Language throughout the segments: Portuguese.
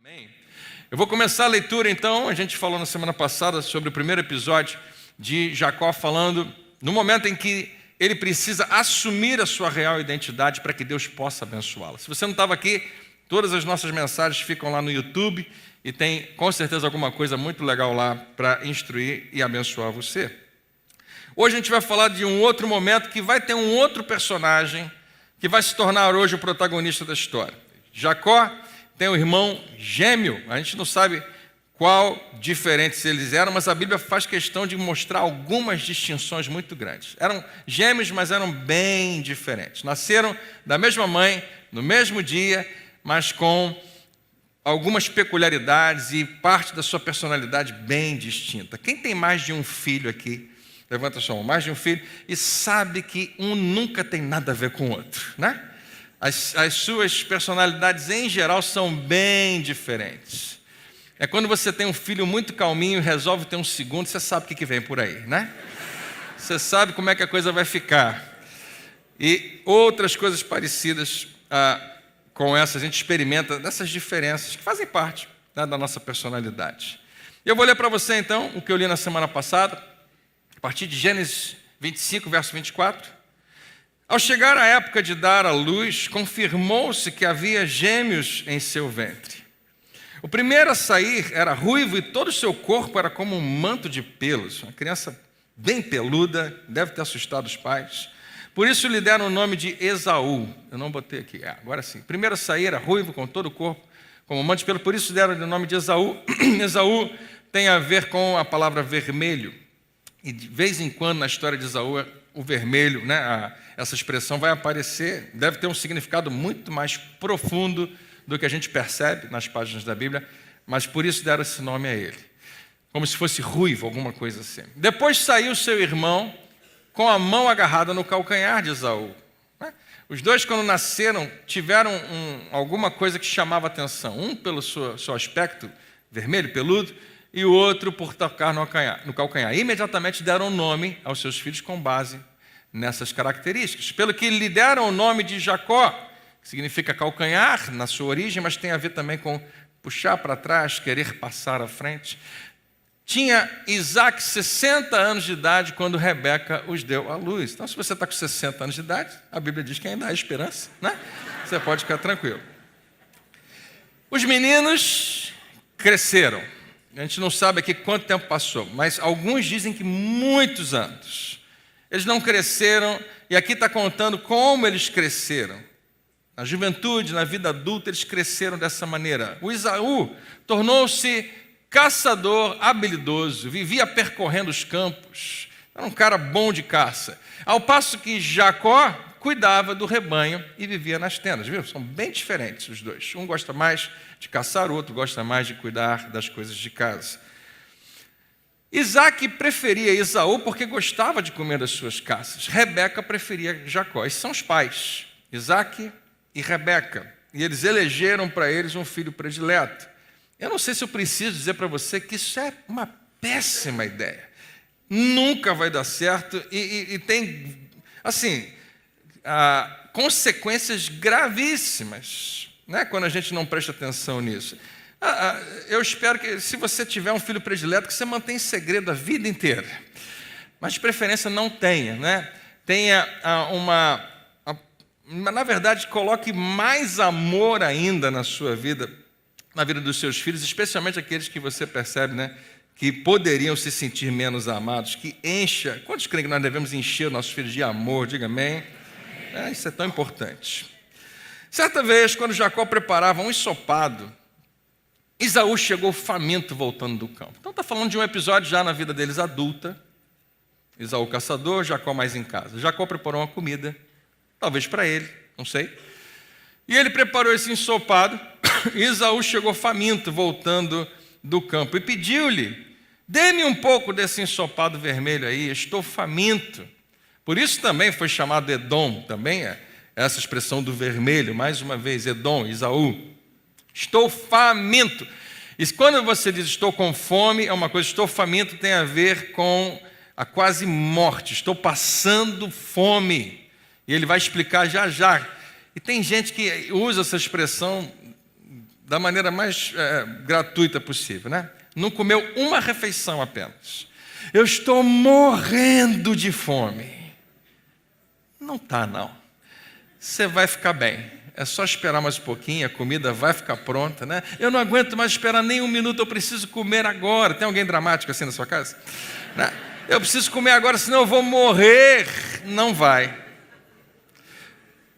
Amém. Eu vou começar a leitura, então. A gente falou na semana passada sobre o primeiro episódio de Jacó, falando no momento em que ele precisa assumir a sua real identidade para que Deus possa abençoá-lo. Se você não estava aqui, todas as nossas mensagens ficam lá no YouTube e tem com certeza alguma coisa muito legal lá para instruir e abençoar você. Hoje a gente vai falar de um outro momento que vai ter um outro personagem que vai se tornar hoje o protagonista da história. Jacó tem um irmão gêmeo, a gente não sabe qual diferentes eles eram, mas a Bíblia faz questão de mostrar algumas distinções muito grandes. Eram gêmeos, mas eram bem diferentes. Nasceram da mesma mãe, no mesmo dia, mas com algumas peculiaridades e parte da sua personalidade bem distinta. Quem tem mais de um filho aqui? Levanta a sua mão, mais de um filho, e sabe que um nunca tem nada a ver com o outro, né? As suas personalidades, em geral, são bem diferentes. É quando você tem um filho muito calminho e resolve ter um segundo, você sabe o que vem por aí, né? Você sabe como é que a coisa vai ficar. E outras coisas parecidas com essa, a gente experimenta dessas diferenças que fazem parte, né, da nossa personalidade. Eu vou ler para você, então, o que eu li na semana passada, a partir de Gênesis 25, verso 24. Ao chegar a época de dar à luz, confirmou-se que havia gêmeos em seu ventre. O primeiro a sair era ruivo e todo o seu corpo era como um manto de pelos. Uma criança bem peluda, deve ter assustado os pais. Por isso lhe deram o nome de Esaú. Eu não botei aqui, agora sim. O primeiro a sair era ruivo com todo o corpo como um manto de pelos, por isso deram o nome de Esaú. Esaú tem a ver com a palavra vermelho. E de vez em quando na história de Esaú, o vermelho, né, essa expressão vai aparecer, deve ter um significado muito mais profundo do que a gente percebe nas páginas da Bíblia, mas por isso deram esse nome a ele, como se fosse ruivo, alguma coisa assim. Depois saiu seu irmão com a mão agarrada no calcanhar de Esaú. Os dois, quando nasceram, tiveram alguma coisa que chamava atenção, um pelo seu aspecto vermelho, peludo, e o outro por tocar no calcanhar. Imediatamente deram nome aos seus filhos com base nessas características. Pelo que lhe deram o nome de Jacó, que significa calcanhar na sua origem, mas tem a ver também com puxar para trás, querer passar à frente. Tinha Isaac 60 anos de idade quando Rebeca os deu à luz. Então, se você está com 60 anos de idade, a Bíblia diz que ainda há esperança, né? Você pode ficar tranquilo. Os meninos cresceram. A gente não sabe aqui quanto tempo passou, mas alguns dizem que muitos anos. Eles não cresceram, e aqui está contando como eles cresceram. Na juventude, na vida adulta, eles cresceram dessa maneira. O Esaú tornou-se caçador habilidoso, vivia percorrendo os campos, era um cara bom de caça. Ao passo que Jacó cuidava do rebanho e vivia nas tendas, viu? São bem diferentes os dois. Um gosta mais de caçar, o outro gosta mais de cuidar das coisas de casa. Isaac preferia Esaú porque gostava de comer das suas caças. Rebeca preferia Jacó. Esses são os pais, Isaac e Rebeca. E eles elegeram para eles um filho predileto. Eu não sei se eu preciso dizer para você que isso é uma péssima ideia. Nunca vai dar certo e tem, assim, consequências gravíssimas, né, quando a gente não presta atenção nisso. Eu espero que, se você tiver um filho predileto, que você mantenha em segredo a vida inteira. Mas, de preferência, não tenha, né? Tenha na verdade, coloque mais amor ainda na sua vida, na vida dos seus filhos, especialmente aqueles que você percebe, né, que poderiam se sentir menos amados, que encha. Quantos creem que nós devemos encher os nossos filhos de amor? Diga amém. Isso é tão importante. Certa vez, quando Jacó preparava um ensopado, Esaú chegou faminto voltando do campo. Então está falando de um episódio já na vida deles adulta. Esaú caçador, Jacó mais em casa. Jacó preparou uma comida, talvez para ele, não sei. E ele preparou esse ensopado, e Esaú chegou faminto voltando do campo e pediu-lhe: dê-me um pouco desse ensopado vermelho aí, estou faminto. Por isso também foi chamado Edom, também é essa expressão do vermelho, mais uma vez, Edom, Esaú. Estou faminto. E quando você diz estou com fome, é uma coisa, estou faminto tem a ver com a quase morte, estou passando fome. E ele vai explicar já já. E tem gente que usa essa expressão da maneira mais gratuita possível, né? Não comeu uma refeição apenas. Eu estou morrendo de fome. Não está, não. Você vai ficar bem. É só esperar mais um pouquinho, a comida vai ficar pronta, né? Eu não aguento mais esperar nem um minuto, eu preciso comer agora. Tem alguém dramático assim na sua casa? Né? Eu preciso comer agora, senão eu vou morrer. Não vai.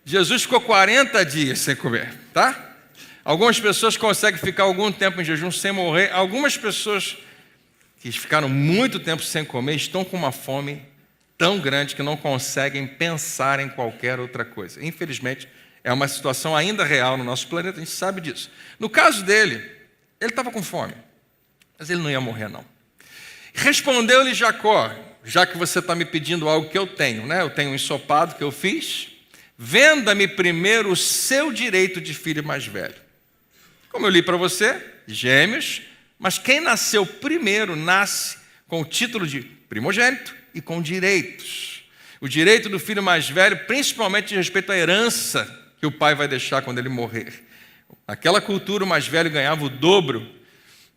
Jesus ficou 40 dias sem comer, tá? Algumas pessoas conseguem ficar algum tempo em jejum sem morrer. Algumas pessoas que ficaram muito tempo sem comer estão com uma fome tão grande que não conseguem pensar em qualquer outra coisa. Infelizmente, é uma situação ainda real no nosso planeta, a gente sabe disso. No caso dele, ele estava com fome, mas ele não ia morrer, não. Respondeu-lhe Jacó: já que você está me pedindo algo que eu tenho, né? Eu tenho um ensopado que eu fiz, venda-me primeiro o seu direito de filho mais velho. Como eu li para você, gêmeos, mas quem nasceu primeiro nasce com o título de primogênito e com direitos. O direito do filho mais velho, principalmente de respeito à herança que o pai vai deixar quando ele morrer. Naquela cultura, o mais velho ganhava o dobro.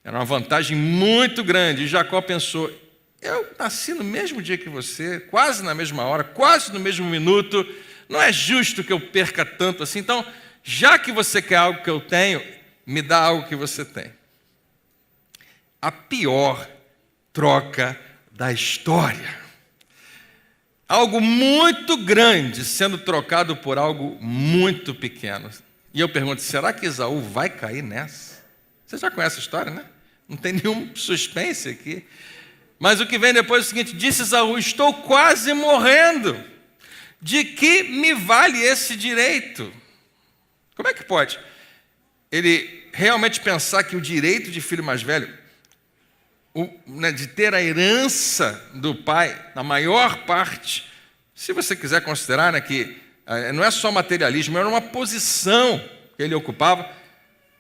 Era uma vantagem muito grande. E Jacó pensou: eu nasci no mesmo dia que você, quase na mesma hora, quase no mesmo minuto. Não é justo que eu perca tanto assim. Então, já que você quer algo que eu tenho, me dá algo que você tem. A pior troca da história. Algo muito grande sendo trocado por algo muito pequeno. E eu pergunto: será que Esaú vai cair nessa? Você já conhece a história, né? Não tem nenhum suspense aqui. Mas o que vem depois é o seguinte: disse Esaú: estou quase morrendo. De que me vale esse direito? Como é que pode ele realmente pensar que o direito de filho mais velho, de ter a herança do pai, na maior parte, se você quiser considerar, né, que não é só materialismo, era uma posição que ele ocupava,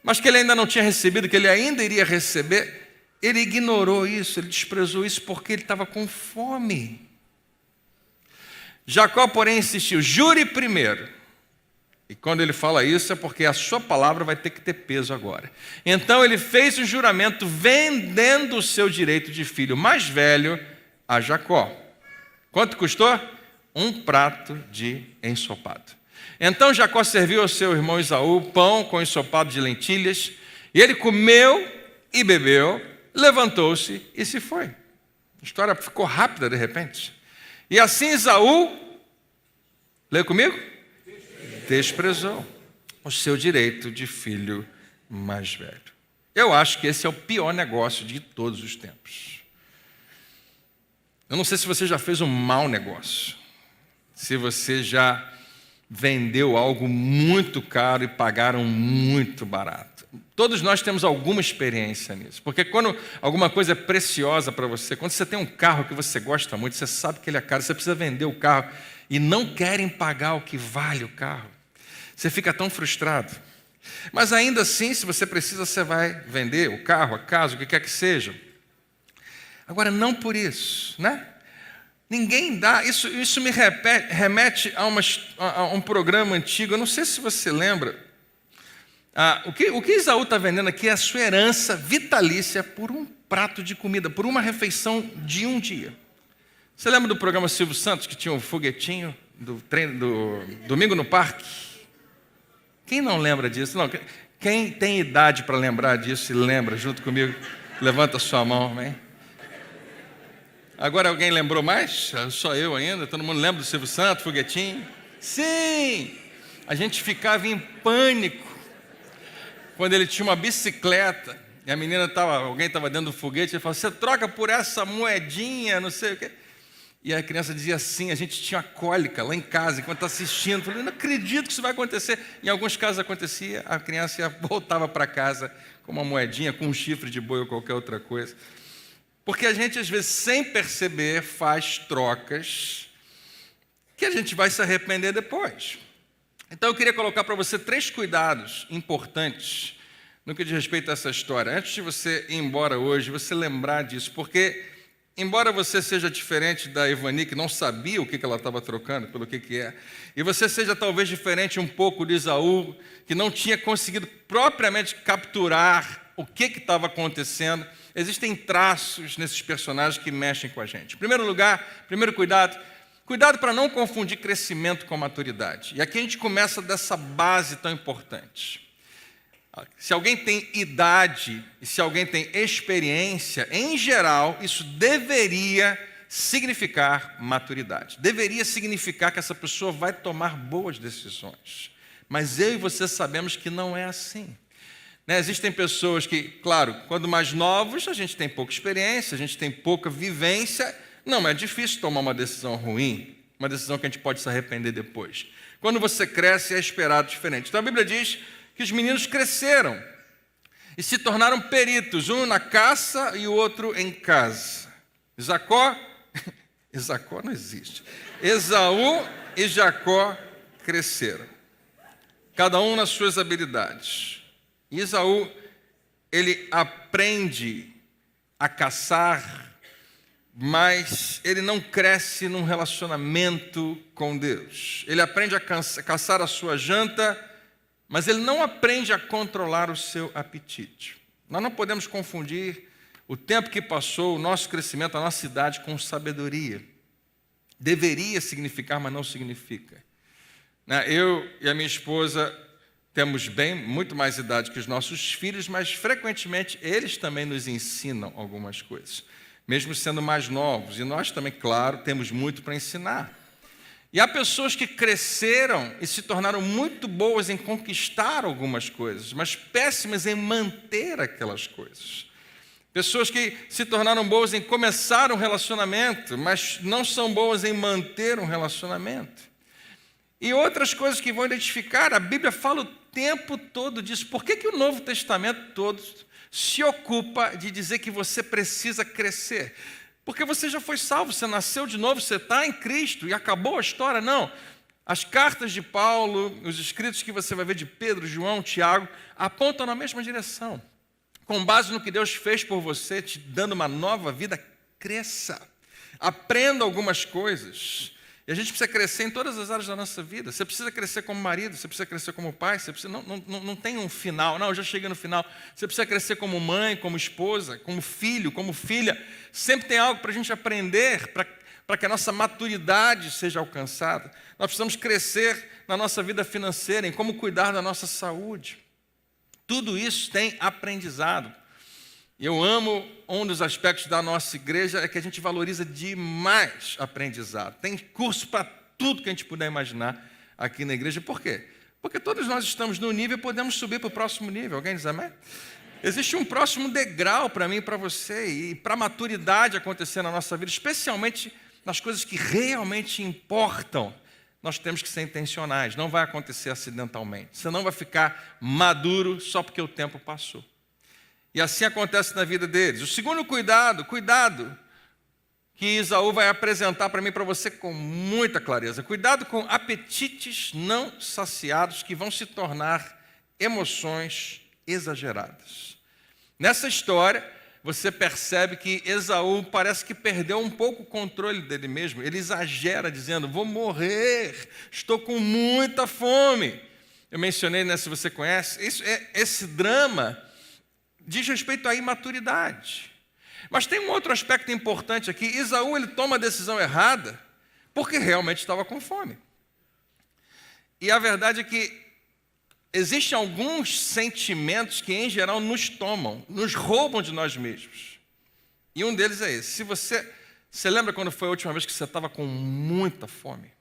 mas que ele ainda não tinha recebido, que ele ainda iria receber, ele ignorou isso, ele desprezou isso porque ele estava com fome. Jacó, porém, insistiu: jure primeiro. E quando ele fala isso é porque a sua palavra vai ter que ter peso agora. Então ele fez o juramento vendendo o seu direito de filho mais velho a Jacó. Quanto custou? Um prato de ensopado. Então Jacó serviu ao seu irmão Esaú pão com ensopado de lentilhas, e ele comeu e bebeu, levantou-se e se foi. A história ficou rápida de repente. E assim Esaú, lê comigo? Desprezou o seu direito de filho mais velho. Eu acho que esse é o pior negócio de todos os tempos. Eu não sei se você já fez um mau negócio, se você já vendeu algo muito caro e pagaram muito barato. Todos nós temos alguma experiência nisso, porque quando alguma coisa é preciosa para você, quando você tem um carro que você gosta muito, você sabe que ele é caro, você precisa vender o carro e não querem pagar o que vale o carro. Você fica tão frustrado. Mas ainda assim, se você precisa, você vai vender o carro, a casa, o que quer que seja. Agora, não por isso, né? Ninguém dá. Isso me remete a um programa antigo. Eu não sei se você lembra. O que Esaú está vendendo aqui é a sua herança vitalícia por um prato de comida, por uma refeição de um dia. Você lembra do programa Silvio Santos, que tinha um foguetinho do Domingo no Parque? Quem não lembra disso? Não. Quem tem idade para lembrar disso e lembra junto comigo, levanta a sua mão, amém? Agora alguém lembrou mais? Só eu ainda? Todo mundo lembra do Silvio Santos, foguetinho? Sim! A gente ficava em pânico quando ele tinha uma bicicleta e a menina alguém estava dentro do foguete e ele falou: você troca por essa moedinha, não sei o quê. E a criança dizia assim, a gente tinha cólica lá em casa, enquanto assistindo. Eu falei: não acredito que isso vai acontecer. Em alguns casos acontecia, a criança voltava para casa com uma moedinha, com um chifre de boi ou qualquer outra coisa. Porque a gente, às vezes, sem perceber, faz trocas que a gente vai se arrepender depois. Então eu queria colocar para você 3 cuidados importantes no que diz respeito a essa história. Antes de você ir embora hoje, você lembrar disso, porque embora você seja diferente da Ivani, que não sabia o que ela estava trocando pelo que é, e você seja talvez diferente um pouco de Esaú, que não tinha conseguido propriamente capturar o que estava acontecendo, existem traços nesses personagens que mexem com a gente. Em primeiro lugar, primeiro cuidado para não confundir crescimento com maturidade. E aqui a gente começa dessa base tão importante. Se alguém tem idade e se alguém tem experiência, em geral, isso deveria significar maturidade. Deveria significar que essa pessoa vai tomar boas decisões. Mas eu e você sabemos que não é assim. Existem pessoas que, claro, quando mais novos, a gente tem pouca experiência, a gente tem pouca vivência. Não é difícil tomar uma decisão ruim, uma decisão que a gente pode se arrepender depois. Quando você cresce, é esperado diferente. Então a Bíblia diz que os meninos cresceram e se tornaram peritos, um na caça e o outro em casa. Jacó não existe. Esaú e Jacó cresceram, cada um nas suas habilidades. E Esaú, ele aprende a caçar, mas ele não cresce num relacionamento com Deus. Ele aprende a caçar a sua janta, mas ele não aprende a controlar o seu apetite. Nós não podemos confundir o tempo que passou, o nosso crescimento, a nossa idade com sabedoria. Deveria significar, mas não significa. Eu e a minha esposa temos muito mais idade que os nossos filhos, mas frequentemente eles também nos ensinam algumas coisas, mesmo sendo mais novos. E nós também, claro, temos muito para ensinar. E há pessoas que cresceram e se tornaram muito boas em conquistar algumas coisas, mas péssimas em manter aquelas coisas. Pessoas que se tornaram boas em começar um relacionamento, mas não são boas em manter um relacionamento. E outras coisas que vão identificar, a Bíblia fala o tempo todo disso. Por que o Novo Testamento todo se ocupa de dizer que você precisa crescer? Porque você já foi salvo, você nasceu de novo, você está em Cristo e acabou a história. Não. As cartas de Paulo, os escritos que você vai ver de Pedro, João, Tiago, apontam na mesma direção. Com base no que Deus fez por você, te dando uma nova vida, cresça. Aprenda algumas coisas. E a gente precisa crescer em todas as áreas da nossa vida. Você precisa crescer como marido, você precisa crescer como pai, você precisa, não tem um final. Não, eu já cheguei no final. Você precisa crescer como mãe, como esposa, como filho, como filha. Sempre tem algo para a gente aprender, para que a nossa maturidade seja alcançada. Nós precisamos crescer na nossa vida financeira, em como cuidar da nossa saúde. Tudo isso tem aprendizado. Eu amo, um dos aspectos da nossa igreja é que a gente valoriza demais aprendizado. Tem curso para tudo que a gente puder imaginar aqui na igreja. Por quê? Porque todos nós estamos no nível e podemos subir para o próximo nível. Alguém diz amém? Existe um próximo degrau para mim e para você, e para a maturidade acontecer na nossa vida, especialmente nas coisas que realmente importam. Nós temos que ser intencionais, não vai acontecer acidentalmente. Você não vai ficar maduro só porque o tempo passou. E assim acontece na vida deles. O segundo cuidado que Esaú vai apresentar para mim e para você com muita clareza. Cuidado com apetites não saciados que vão se tornar emoções exageradas. Nessa história, você percebe que Esaú parece que perdeu um pouco o controle dele mesmo. Ele exagera dizendo, vou morrer, estou com muita fome. Eu mencionei, se você conhece, esse drama diz respeito à imaturidade. Mas tem um outro aspecto importante aqui. Esaú, ele toma a decisão errada porque realmente estava com fome. E a verdade é que existem alguns sentimentos que, em geral, nos tomam, nos roubam de nós mesmos. E um deles é esse. Você lembra quando foi a última vez que você estava com muita fome?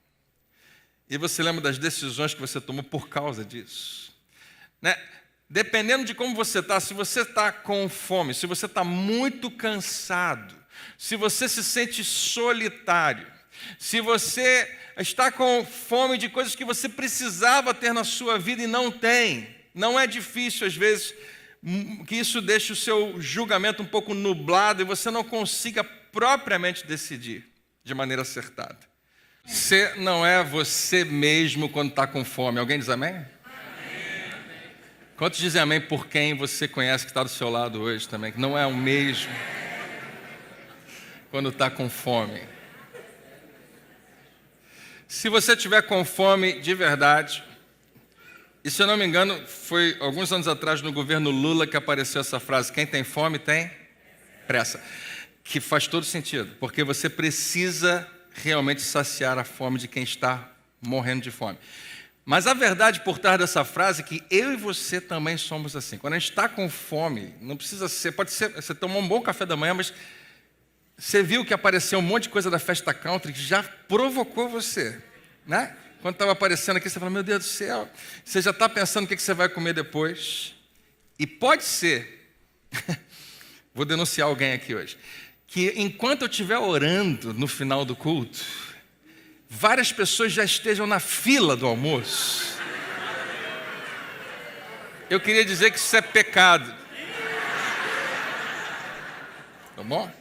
E você lembra das decisões que você tomou por causa disso? Dependendo de como você está, se você está com fome, se você está muito cansado, se você se sente solitário, se você está com fome de coisas que você precisava ter na sua vida e não tem, não é difícil às vezes que isso deixe o seu julgamento um pouco nublado e você não consiga propriamente decidir de maneira acertada. Você não é você mesmo quando está com fome. Alguém diz amém? Quantos dizem amém por quem você conhece que está do seu lado hoje também, que não é o mesmo? quando está com fome. Se você tiver com fome de verdade, e se eu não me engano, foi alguns anos atrás no governo Lula que apareceu essa frase: quem tem fome tem pressa. Que faz todo sentido, porque você precisa realmente saciar a fome de quem está morrendo de fome. Mas a verdade por trás dessa frase é que eu e você também somos assim. Quando a gente está com fome, não precisa ser, pode ser, você tomou um bom café da manhã, mas você viu que apareceu um monte de coisa da festa country que já provocou você, né? Quando estava aparecendo aqui, você fala: meu Deus do céu, você já está pensando o que você vai comer depois. E pode ser, vou denunciar alguém aqui hoje, que enquanto eu estiver orando no final do culto, várias pessoas já estejam na fila do almoço. Eu queria dizer que isso é pecado. Tá bom?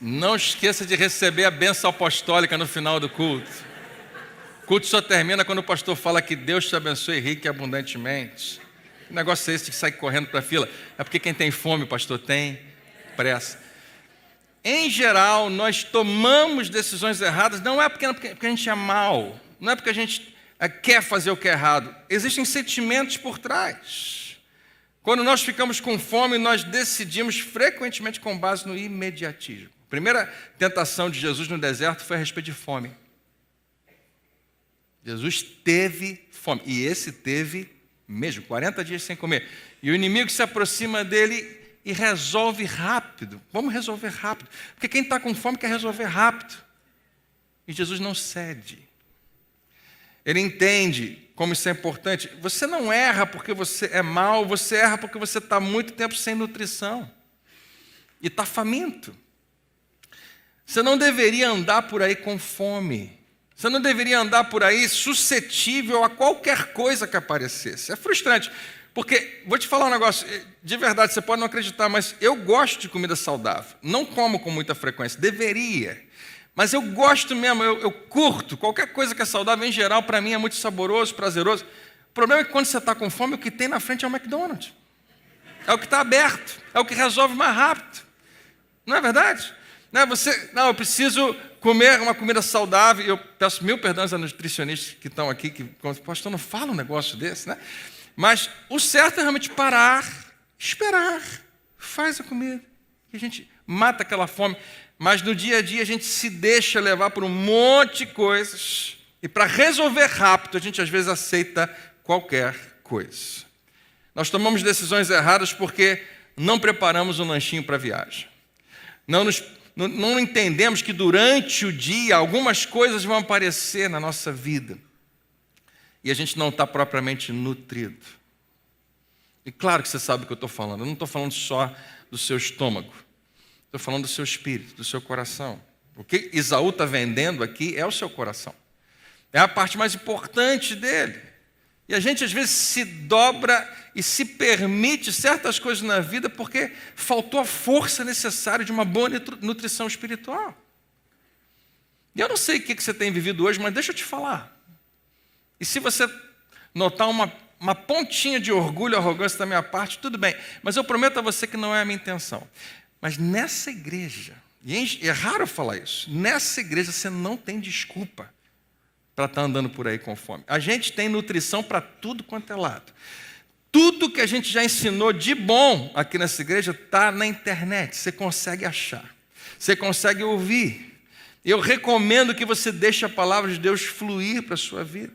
Não esqueça de receber a bênção apostólica no final do culto. O culto só termina quando o pastor fala que Deus te abençoe rico e abundantemente. O negócio é esse de sair correndo para a fila. É porque quem tem fome, pastor, tem pressa. Em geral, nós tomamos decisões erradas, não é porque a gente é mau, não é porque a gente quer fazer o que é errado. Existem sentimentos por trás. Quando nós ficamos com fome, nós decidimos frequentemente com base no imediatismo. A primeira tentação de Jesus no deserto foi a respeito de fome. Jesus teve fome, e esse teve mesmo, 40 dias sem comer. E o inimigo se aproxima dele e resolve rápido. Vamos resolver rápido. Porque quem está com fome quer resolver rápido. E Jesus não cede. Ele entende como isso é importante. Você não erra porque você é mau, você erra porque você está muito tempo sem nutrição. E está faminto. Você não deveria andar por aí com fome. Você não deveria andar por aí suscetível a qualquer coisa que aparecesse. É frustrante. Porque, vou te falar um negócio, de verdade, você pode não acreditar, mas eu gosto de comida saudável. Não como com muita frequência, deveria. Mas eu gosto mesmo, eu curto. Qualquer coisa que é saudável, em geral, para mim é muito saboroso, prazeroso. O problema é que quando você está com fome, o que tem na frente é o McDonald's. É o que está aberto, é o que resolve mais rápido. Não é verdade? Não, eu preciso comer uma comida saudável. Eu peço mil perdões a nutricionistas que estão aqui, que, pastor, não fala um negócio desse, né? Mas o certo é realmente parar, esperar, faz a comida, e a gente mata aquela fome. Mas no dia a dia a gente se deixa levar por um monte de coisas, e para resolver rápido a gente às vezes aceita qualquer coisa. Nós tomamos decisões erradas porque não preparamos um lanchinho para a viagem. Não entendemos que durante o dia algumas coisas vão aparecer na nossa vida. E a gente não está propriamente nutrido. E claro que você sabe o que eu estou falando. Eu não estou falando só do seu estômago. Estou falando do seu espírito, do seu coração. O que Esaú está vendendo aqui é o seu coração. É a parte mais importante dele. E a gente às vezes se dobra e se permite certas coisas na vida porque faltou a força necessária de uma boa nutrição espiritual. E eu não sei o que você tem vivido hoje, mas deixa eu te falar. E se você notar uma pontinha de orgulho e arrogância da minha parte, tudo bem. Mas eu prometo a você que não é a minha intenção. Mas nessa igreja, e é raro falar isso, nessa igreja você não tem desculpa para estar andando por aí com fome. A gente tem nutrição para tudo quanto é lado. Tudo que a gente já ensinou de bom aqui nessa igreja está na internet. Você consegue achar. Você consegue ouvir. Eu recomendo que você deixe a palavra de Deus fluir para a sua vida.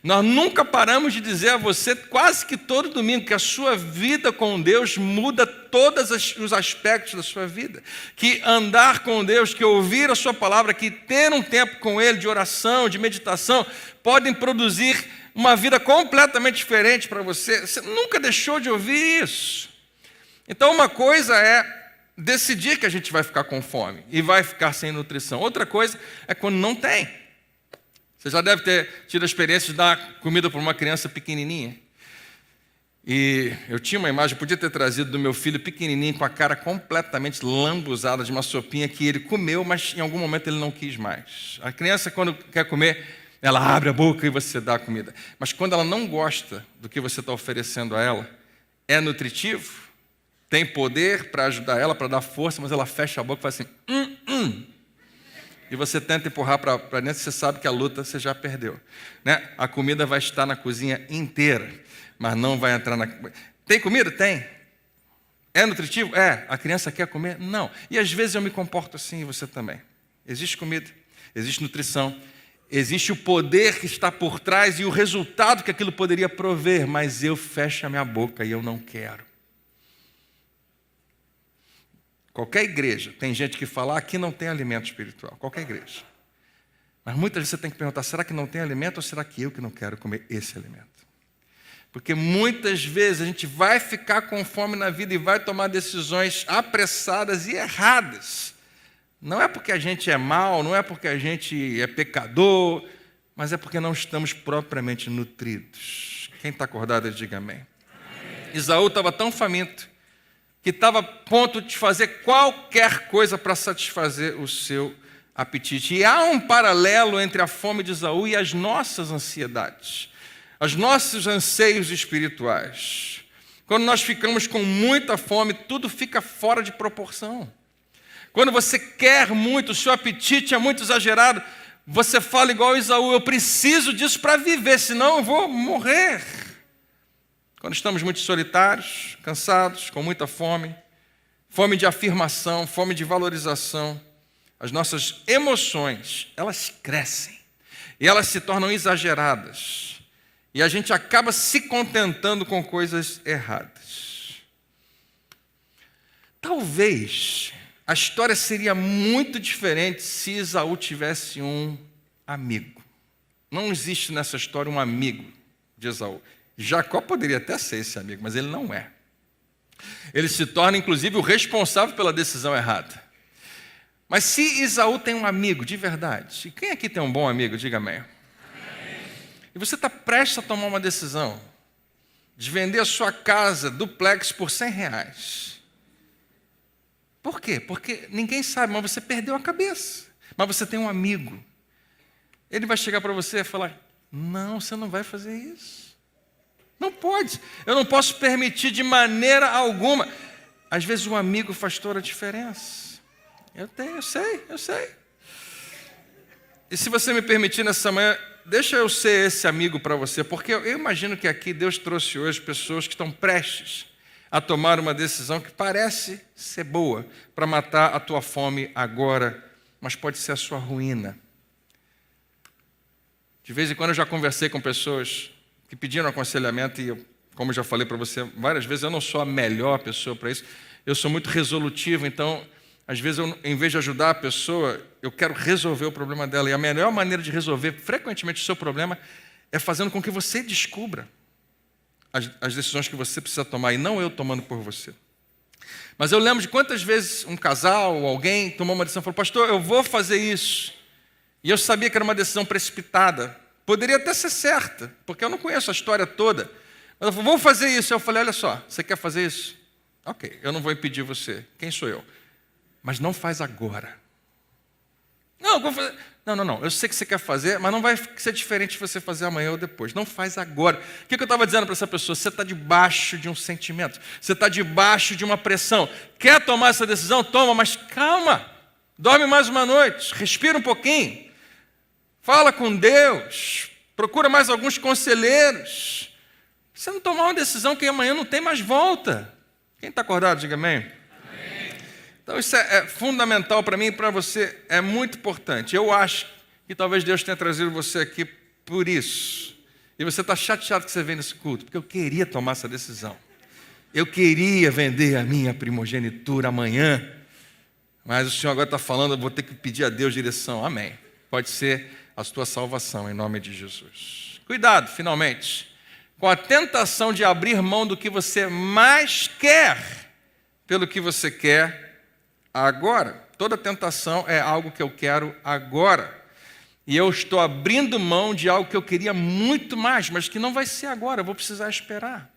Nós nunca paramos de dizer a você, quase que todo domingo, que a sua vida com Deus muda todos os aspectos da sua vida. Que andar com Deus, que ouvir a sua palavra, que ter um tempo com Ele de oração, de meditação, podem produzir uma vida completamente diferente para você. Você nunca deixou de ouvir isso. Então, uma coisa é decidir que a gente vai ficar com fome e vai ficar sem nutrição. Outra coisa é quando não tem. Você já deve ter tido a experiência de dar comida para uma criança pequenininha. E eu tinha uma imagem, eu podia ter trazido do meu filho pequenininho com a cara completamente lambuzada de uma sopinha que ele comeu, mas em algum momento ele não quis mais. A criança, quando quer comer, ela abre a boca e você dá a comida. Mas quando ela não gosta do que você está oferecendo a ela, é nutritivo, tem poder para ajudar ela, para dar força, mas ela fecha a boca e fala assim, e você tenta empurrar para dentro, você sabe que a luta você já perdeu, né? A comida vai estar na cozinha inteira, mas não vai entrar na... Tem comida? Tem. É nutritivo? É. A criança quer comer? Não. E às vezes eu me comporto assim, e você também. Existe comida, existe nutrição, existe o poder que está por trás e o resultado que aquilo poderia prover, mas eu fecho a minha boca e eu não quero. Qualquer igreja, tem gente que fala, aqui não tem alimento espiritual, qualquer igreja. Mas muitas vezes você tem que perguntar, será que não tem alimento ou será que eu que não quero comer esse alimento? Porque muitas vezes a gente vai ficar com fome na vida e vai tomar decisões apressadas e erradas. Não é porque a gente é mau, não é porque a gente é pecador, mas é porque não estamos propriamente nutridos. Quem está acordado, diga amém. Esaú estava tão faminto que estava a ponto de fazer qualquer coisa para satisfazer o seu apetite. E há um paralelo entre a fome de Esaú e as nossas ansiedades, os nossos anseios espirituais. Quando nós ficamos com muita fome, tudo fica fora de proporção. Quando você quer muito, o seu apetite é muito exagerado, você fala igual Esaú, eu preciso disso para viver, senão eu vou morrer. Quando estamos muito solitários, cansados, com muita fome, fome de afirmação, fome de valorização, as nossas emoções, elas crescem e elas se tornam exageradas. E a gente acaba se contentando com coisas erradas. Talvez a história seria muito diferente se Esaú tivesse um amigo. Não existe nessa história um amigo de Esaú. Jacó poderia até ser esse amigo, mas ele não é. Ele se torna, inclusive, o responsável pela decisão errada. Mas se Esaú tem um amigo de verdade, e quem aqui tem um bom amigo? Diga amém. E você está prestes a tomar uma decisão de vender a sua casa duplex por R$100. Por quê? Porque ninguém sabe, mas você perdeu a cabeça. Mas você tem um amigo. Ele vai chegar para você e falar, não, você não vai fazer isso. Não pode. Eu não posso permitir de maneira alguma. Às vezes um amigo faz toda a diferença. Eu sei. E se você me permitir nessa manhã, deixa eu ser esse amigo para você, porque eu imagino que aqui Deus trouxe hoje pessoas que estão prestes a tomar uma decisão que parece ser boa para matar a tua fome agora, mas pode ser a sua ruína. De vez em quando eu já conversei com pessoas que pediram aconselhamento e eu, como eu já falei para você várias vezes, eu não sou a melhor pessoa para isso. Eu sou muito resolutivo, então, às vezes, em vez de ajudar a pessoa, eu quero resolver o problema dela. E a melhor maneira de resolver, frequentemente, o seu problema é fazendo com que você descubra as decisões que você precisa tomar, e não eu tomando por você. Mas eu lembro de quantas vezes um casal ou alguém tomou uma decisão e falou, pastor, eu vou fazer isso. E eu sabia que era uma decisão precipitada. Poderia até ser certa, porque eu não conheço a história toda. Mas eu falei, vou fazer isso. Eu falei, olha só, você quer fazer isso? Ok, eu não vou impedir você. Quem sou eu? Mas não faz agora. Não, vou fazer. Não. Eu sei que você quer fazer, mas não vai ser diferente de você fazer amanhã ou depois. Não faz agora. O que eu estava dizendo para essa pessoa? Você está debaixo de um sentimento. Você está debaixo de uma pressão. Quer tomar essa decisão? Toma, mas calma. Dorme mais uma noite. Respira um pouquinho. Fala com Deus, procura mais alguns conselheiros. Você não tomar uma decisão que amanhã não tem mais volta. Quem está acordado, diga amém. Amém. Então isso é fundamental para mim e para você, é muito importante. Eu acho que talvez Deus tenha trazido você aqui por isso. E você está chateado que você vem nesse culto, porque eu queria tomar essa decisão. Eu queria vender a minha primogenitura amanhã, mas o Senhor agora está falando, eu vou ter que pedir a Deus direção. Amém. Pode ser a tua salvação, em nome de Jesus. Cuidado, finalmente, com a tentação de abrir mão do que você mais quer, pelo que você quer agora. Toda tentação é algo que eu quero agora. E eu estou abrindo mão de algo que eu queria muito mais, mas que não vai ser agora, eu vou precisar esperar.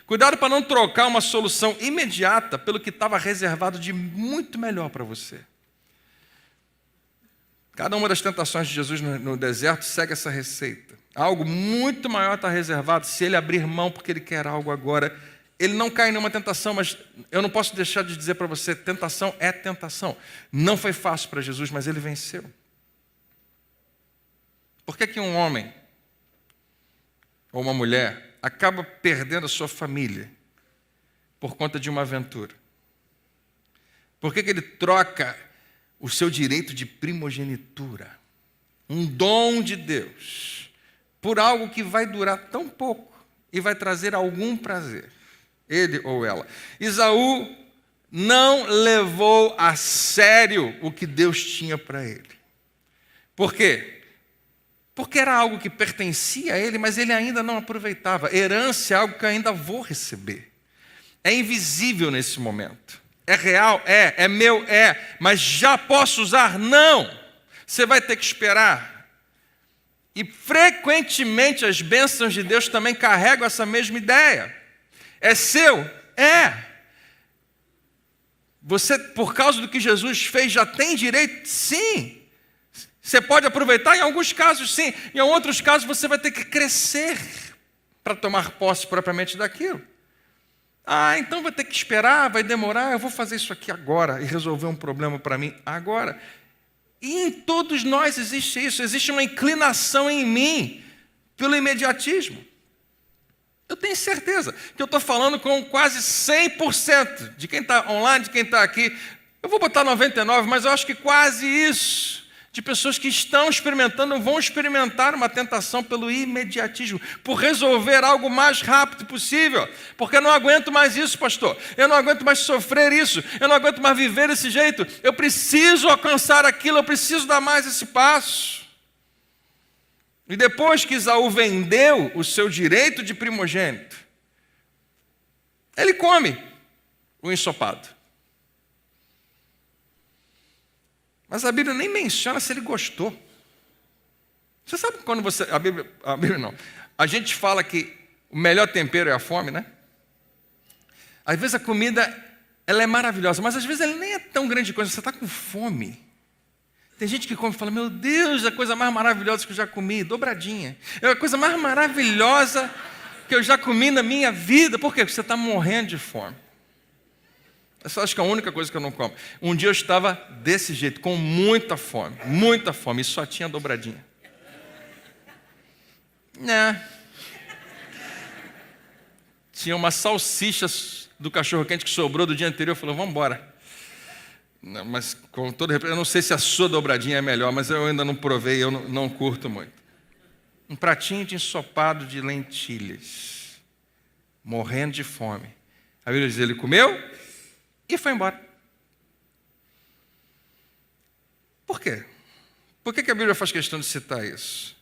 Cuidado para não trocar uma solução imediata pelo que estava reservado de muito melhor para você. Cada uma das tentações de Jesus no deserto segue essa receita. Algo muito maior está reservado se ele abrir mão porque ele quer algo agora ele não cai em nenhuma tentação, mas eu não posso deixar de dizer para você, tentação é tentação. Não foi fácil para Jesus, mas ele venceu. Por que um homem ou uma mulher acaba perdendo a sua família por conta de uma aventura? Por que ele troca o seu direito de primogenitura, um dom de Deus, por algo que vai durar tão pouco e vai trazer algum prazer? Ele ou ela. Esaú não levou a sério o que Deus tinha para ele. Por quê? Porque era algo que pertencia a ele, mas ele ainda não aproveitava. Herança é algo que eu ainda vou receber. É invisível nesse momento. É real? É meu? É. Mas já posso usar? Não. Você vai ter que esperar. E frequentemente as bênçãos de Deus também carregam essa mesma ideia. É seu? É. Você, por causa do que Jesus fez, já tem direito? Sim. Você pode aproveitar? Em alguns casos, sim. Em outros casos, você vai ter que crescer para tomar posse propriamente daquilo. Então vai ter que esperar, vai demorar. Eu vou fazer isso aqui agora e resolver um problema para mim agora. E em todos nós existe isso. Existe uma inclinação em mim pelo imediatismo. Eu tenho certeza que eu estou falando com quase 100% de quem está online, de quem está aqui. Eu vou botar 99%, mas eu acho que quase isso, de pessoas que estão experimentando, vão experimentar uma tentação pelo imediatismo, por resolver algo o mais rápido possível. Porque eu não aguento mais isso, pastor. Eu não aguento mais sofrer isso. Eu não aguento mais viver desse jeito. Eu preciso alcançar aquilo, eu preciso dar mais esse passo. E depois que Esaú vendeu o seu direito de primogênito, ele come o ensopado. Mas a Bíblia nem menciona se ele gostou. Você sabe quando você... A Bíblia não. A gente fala que o melhor tempero é a fome, né? Às vezes a comida ela é maravilhosa, mas às vezes ela nem é tão grande coisa. Você está com fome. Tem gente que come e fala, meu Deus, é a coisa mais maravilhosa que eu já comi, dobradinha. É a coisa mais maravilhosa que eu já comi na minha vida. Por quê? Porque você está morrendo de fome. Essa acho que é a única coisa que eu não como. Um dia eu estava desse jeito, com muita fome, e só tinha dobradinha. Tinha uma salsicha do cachorro-quente que sobrou do dia anterior, eu falei, vamos embora. Não, mas com todo respeito, eu não sei se a sua dobradinha é melhor, mas eu ainda não provei, eu não curto muito. Um pratinho de ensopado de lentilhas, morrendo de fome. A Bíblia diz, ele comeu e foi embora. Por quê? Por que a Bíblia faz questão de citar isso?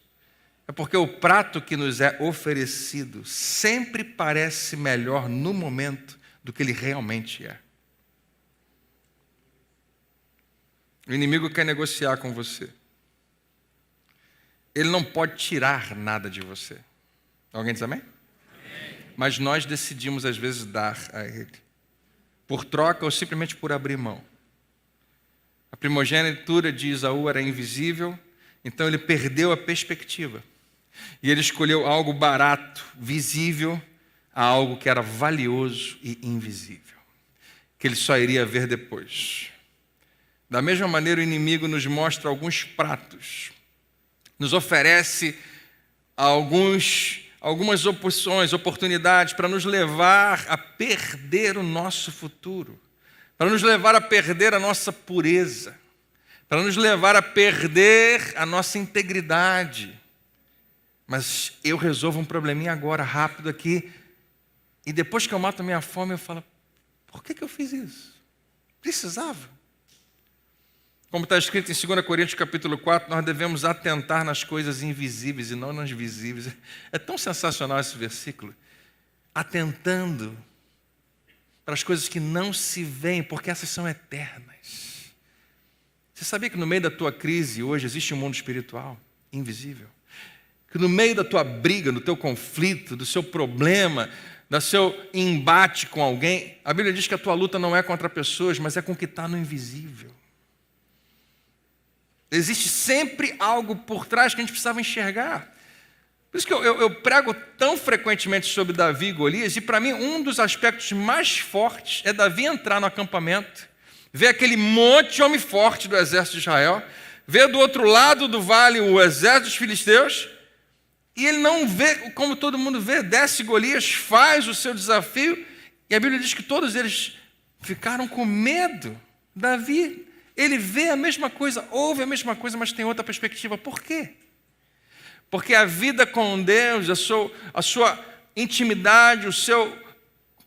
É porque o prato que nos é oferecido sempre parece melhor no momento do que ele realmente é. O inimigo quer negociar com você. Ele não pode tirar nada de você. Alguém diz amém? Amém. Mas nós decidimos às vezes dar a ele. Por troca ou simplesmente por abrir mão. A primogenitura de Esaú era invisível, então ele perdeu a perspectiva. E ele escolheu algo barato, visível, a algo que era valioso e invisível. Que ele só iria ver depois. Da mesma maneira, o inimigo nos mostra alguns pratos, nos oferece algumas opções, oportunidades para nos levar a perder o nosso futuro, para nos levar a perder a nossa pureza, para nos levar a perder a nossa integridade. Mas eu resolvo um probleminha agora, rápido aqui, e depois que eu mato a minha fome, eu falo, por que eu fiz isso? Precisava. Como está escrito em 2 Coríntios capítulo 4, nós devemos atentar nas coisas invisíveis e não nas visíveis. É tão sensacional esse versículo. Atentando para as coisas que não se veem, porque essas são eternas. Você sabia que no meio da tua crise hoje existe um mundo espiritual invisível? Que no meio da tua briga, do teu conflito, do seu problema, do seu embate com alguém, a Bíblia diz que a tua luta não é contra pessoas, mas é com o que está no invisível. Existe sempre algo por trás que a gente precisava enxergar. Por isso que eu prego tão frequentemente sobre Davi e Golias, e para mim um dos aspectos mais fortes é Davi entrar no acampamento, ver aquele monte de homem forte do exército de Israel, ver do outro lado do vale o exército dos filisteus, e ele não vê como todo mundo vê, desce Golias, faz o seu desafio, e a Bíblia diz que todos eles ficaram com medo. Davi, ele vê a mesma coisa, ouve a mesma coisa, mas tem outra perspectiva. Por quê? Porque a vida com Deus, a sua intimidade, o seu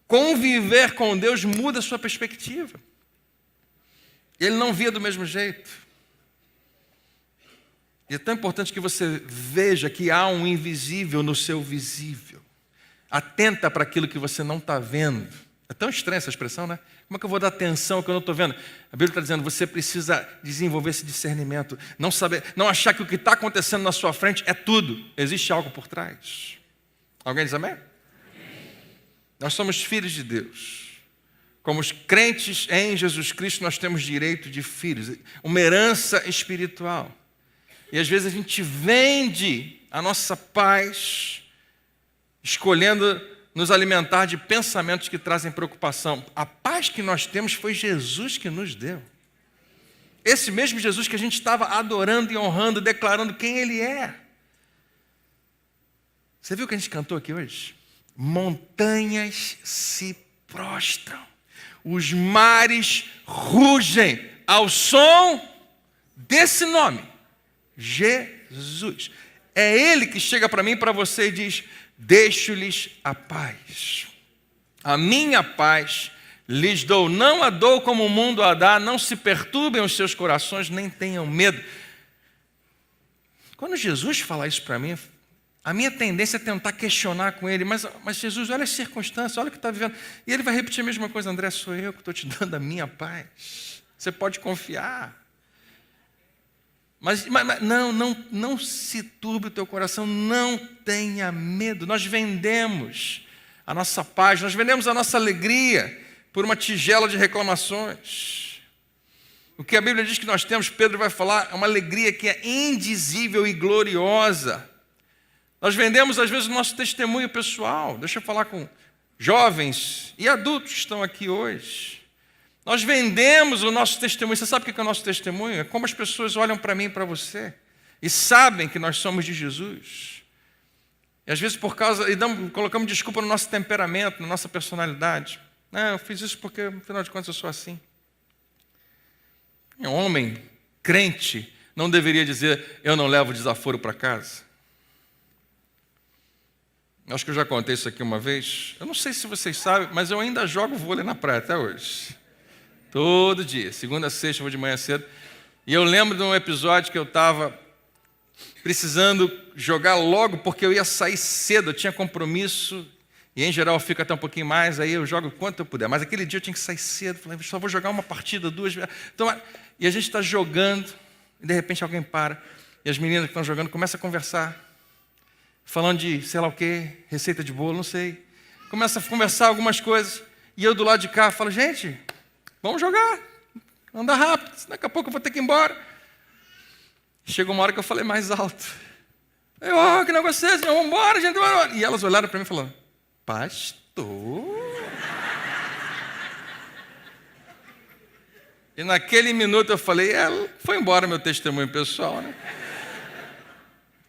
conviver com Deus muda a sua perspectiva. Ele não via do mesmo jeito. E é tão importante que você veja que há um invisível no seu visível. Atenta para aquilo que você não está vendo. É tão estranha essa expressão, né? Como é que eu vou dar atenção ao que eu não estou vendo? A Bíblia está dizendo, você precisa desenvolver esse discernimento. Não achar que o que está acontecendo na sua frente é tudo. Existe algo por trás. Alguém diz amém? Amém. Nós somos filhos de Deus. Como os crentes em Jesus Cristo, nós temos direito de filhos. Uma herança espiritual. E às vezes a gente vende a nossa paz, escolhendo nos alimentar de pensamentos que trazem preocupação. A paz que nós temos foi Jesus que nos deu. Esse mesmo Jesus que a gente estava adorando e honrando, declarando quem Ele é. Você viu o que a gente cantou aqui hoje? Montanhas se prostram, os mares rugem ao som desse nome, Jesus. É Ele que chega para mim e para você e diz: deixo-lhes a paz. A minha paz lhes dou. Não a dou como o mundo a dá. Não se perturbem os seus corações, nem tenham medo. Quando Jesus fala isso para mim, a minha tendência é tentar questionar com ele. Mas Jesus, olha as circunstâncias, olha o que está vivendo. E ele vai repetir a mesma coisa. André, sou eu que estou te dando a minha paz. Você pode confiar. Mas não se turbe o teu coração, não tenha medo. Nós vendemos a nossa paz, nós vendemos a nossa alegria por uma tigela de reclamações. O que a Bíblia diz que nós temos, Pedro vai falar, é uma alegria que é indizível e gloriosa. Nós vendemos às vezes o nosso testemunho pessoal. Deixa eu falar com jovens e adultos que estão aqui hoje. Nós vendemos o nosso testemunho. Você sabe o que é o nosso testemunho? É como as pessoas olham para mim e para você e sabem que nós somos de Jesus. E às vezes colocamos desculpa no nosso temperamento, na nossa personalidade. Não, eu fiz isso porque, afinal de contas, eu sou assim. Um homem crente não deveria dizer, eu não levo desaforo para casa. Acho que eu já contei isso aqui uma vez. Eu não sei se vocês sabem, mas eu ainda jogo vôlei na praia até hoje. Todo dia, segunda a sexta, eu vou de manhã cedo. E eu lembro de um episódio que eu estava precisando jogar logo, porque eu ia sair cedo, eu tinha compromisso, e em geral eu fico até um pouquinho mais, aí eu jogo quanto eu puder. Mas aquele dia eu tinha que sair cedo, falei, só vou jogar uma partida, duas vezes. Então, e a gente está jogando, e de repente alguém para, e as meninas que estão jogando começam a conversar, falando de sei lá o quê, receita de bolo, não sei. Começa a conversar algumas coisas, e eu do lado de cá falo, gente, vamos jogar, anda rápido, daqui a pouco eu vou ter que ir embora. Chegou uma hora que eu falei mais alto. Que negócio é esse? Vamos embora, gente. E elas olharam para mim e falaram, pastor? E naquele minuto eu falei, foi embora meu testemunho pessoal, né?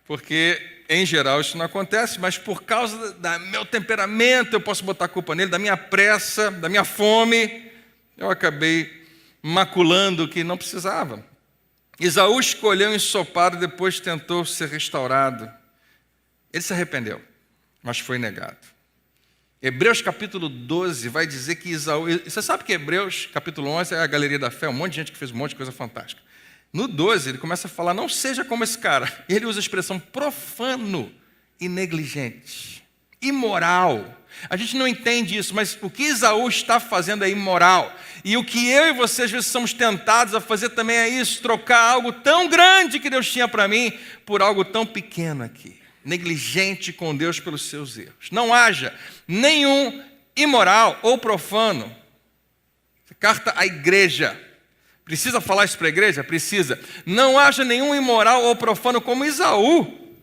Porque, em geral, isso não acontece, mas por causa do meu temperamento, eu posso botar a culpa nele, da minha pressa, da minha fome, eu acabei maculando o que não precisava. Esaú escolheu ensopado e depois tentou ser restaurado. Ele se arrependeu, mas foi negado. Hebreus capítulo 12 vai dizer que Esaú... Você sabe que Hebreus capítulo 11 é a galeria da fé, um monte de gente que fez um monte de coisa fantástica. No 12 ele começa a falar, não seja como esse cara. E ele usa a expressão profano e negligente, imoral. A gente não entende isso, mas o que Esaú está fazendo é imoral. E o que eu e você às vezes somos tentados a fazer também é isso, trocar algo tão grande que Deus tinha para mim por algo tão pequeno aqui. Negligente com Deus pelos seus erros. Não haja nenhum imoral ou profano. Carta à igreja. Precisa falar isso para a igreja? Precisa. Não haja nenhum imoral ou profano como Esaú.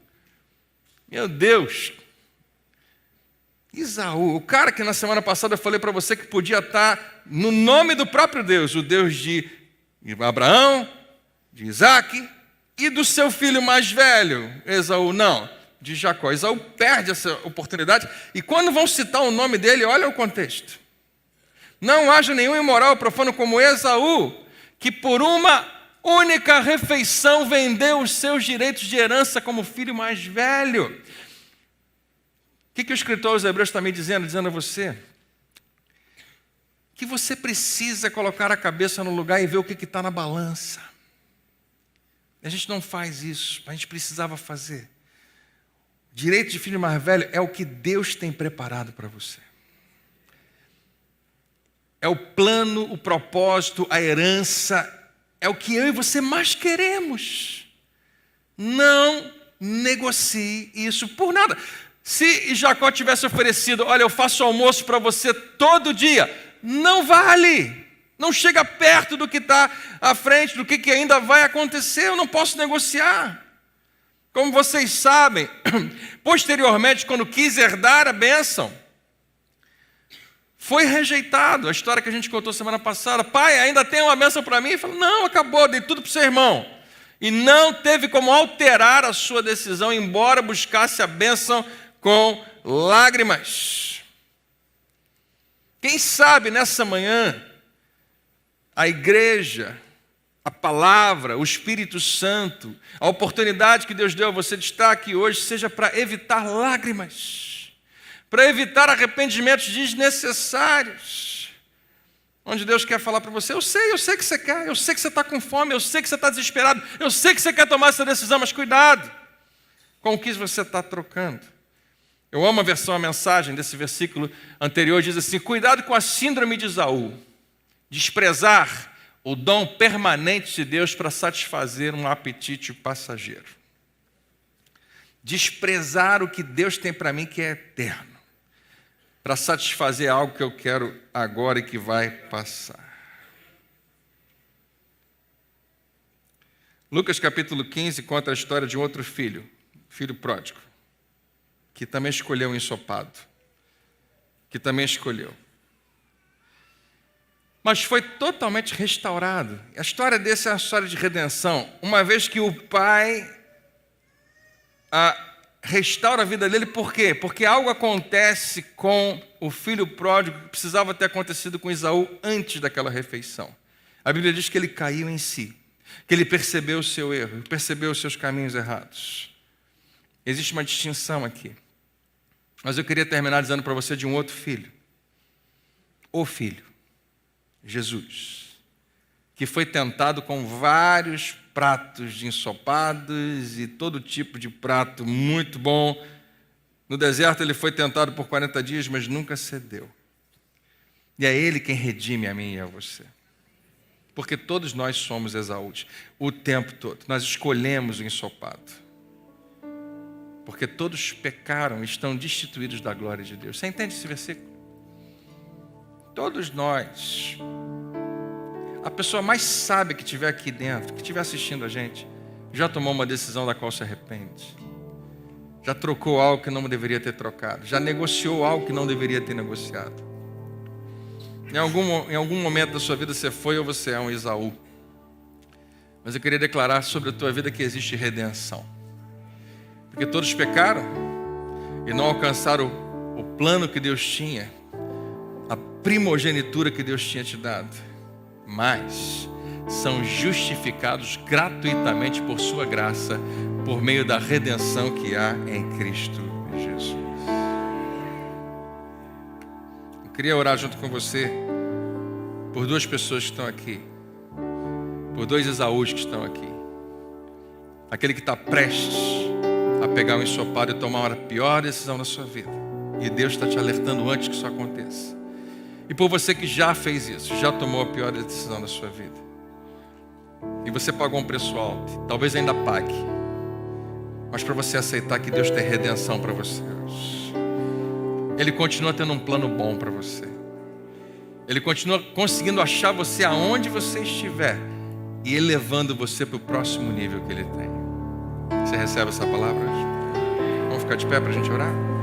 Meu Deus! Esaú, o cara que na semana passada eu falei para você que podia estar no nome do próprio Deus, o Deus de Abraão, de Isaac e do seu filho mais velho, Esaú, não, de Jacó. Esaú perde essa oportunidade e quando vão citar o nome dele, olha o contexto. Não haja nenhum imoral ou profano como Esaú, que por uma única refeição vendeu os seus direitos de herança como filho mais velho. O que o escritor aos Hebreus está me dizendo? Dizendo a você que você precisa colocar a cabeça no lugar e ver o que está na balança. A gente não faz isso, a gente precisava fazer. Direito de filho mais velho é o que Deus tem preparado para você. É o plano, o propósito, a herança, é o que eu e você mais queremos. Não negocie isso por nada. Se Jacó tivesse oferecido, olha, eu faço almoço para você todo dia, não vale. Não chega perto do que está à frente, do que ainda vai acontecer, eu não posso negociar. Como vocês sabem, posteriormente, quando quis herdar a bênção, foi rejeitado. A história que a gente contou semana passada, pai, ainda tem uma bênção para mim? Ele falou, não, acabou, dei tudo para o seu irmão. E não teve como alterar a sua decisão, embora buscasse a bênção com lágrimas. Quem sabe nessa manhã, a igreja, a palavra, o Espírito Santo, a oportunidade que Deus deu a você de estar aqui hoje, seja para evitar lágrimas, para evitar arrependimentos desnecessários, onde Deus quer falar para você, eu sei que você quer, eu sei que você está com fome, eu sei que você está desesperado, eu sei que você quer tomar essa decisão, mas cuidado com o que você está trocando. Eu amo a mensagem desse versículo anterior, diz assim, cuidado com a síndrome de Esaú, desprezar o dom permanente de Deus para satisfazer um apetite passageiro. Desprezar o que Deus tem para mim que é eterno, para satisfazer algo que eu quero agora e que vai passar. Lucas capítulo 15 conta a história de um outro filho pródigo, que também escolheu um ensopado, que também escolheu. Mas foi totalmente restaurado. A história desse é uma história de redenção. Uma vez que o pai restaura a vida dele, por quê? Porque algo acontece com o filho pródigo que precisava ter acontecido com Esaú antes daquela refeição. A Bíblia diz que ele caiu em si, que ele percebeu o seu erro, percebeu os seus caminhos errados. Existe uma distinção aqui. Mas eu queria terminar dizendo para você de um outro filho. O filho, Jesus, que foi tentado com vários pratos de ensopados e todo tipo de prato muito bom. No deserto ele foi tentado por 40 dias, mas nunca cedeu. E é ele quem redime a mim e a você. Porque todos nós somos Esaús, o tempo todo. Nós escolhemos o ensopado. Porque todos pecaram e estão destituídos da glória de Deus. Você entende esse versículo? Todos nós, a pessoa mais sábia que estiver aqui dentro, que estiver assistindo a gente, já tomou uma decisão da qual se arrepende. Já trocou algo que não deveria ter trocado. Já negociou algo que não deveria ter negociado. Em algum momento da sua vida você foi ou você é um Esaú. Mas eu queria declarar sobre a tua vida que existe redenção. Porque todos pecaram e não alcançaram o plano que Deus tinha, a primogenitura que Deus tinha te dado, mas são justificados gratuitamente por sua graça, por meio da redenção que há em Cristo Jesus. Eu queria orar junto com você por duas pessoas que estão aqui, por dois Esaús que estão aqui. Aquele que está prestes a pegar um ensopado e tomar a pior decisão da sua vida. E Deus está te alertando antes que isso aconteça. E por você que já fez isso, já tomou a pior decisão da sua vida. E você pagou um preço alto, talvez ainda pague. Mas para você aceitar que Deus tem redenção para você hoje. Ele continua tendo um plano bom para você. Ele continua conseguindo achar você aonde você estiver e elevando você para o próximo nível que Ele tem. Você recebe essa palavra hoje? Vamos ficar de pé para a gente orar?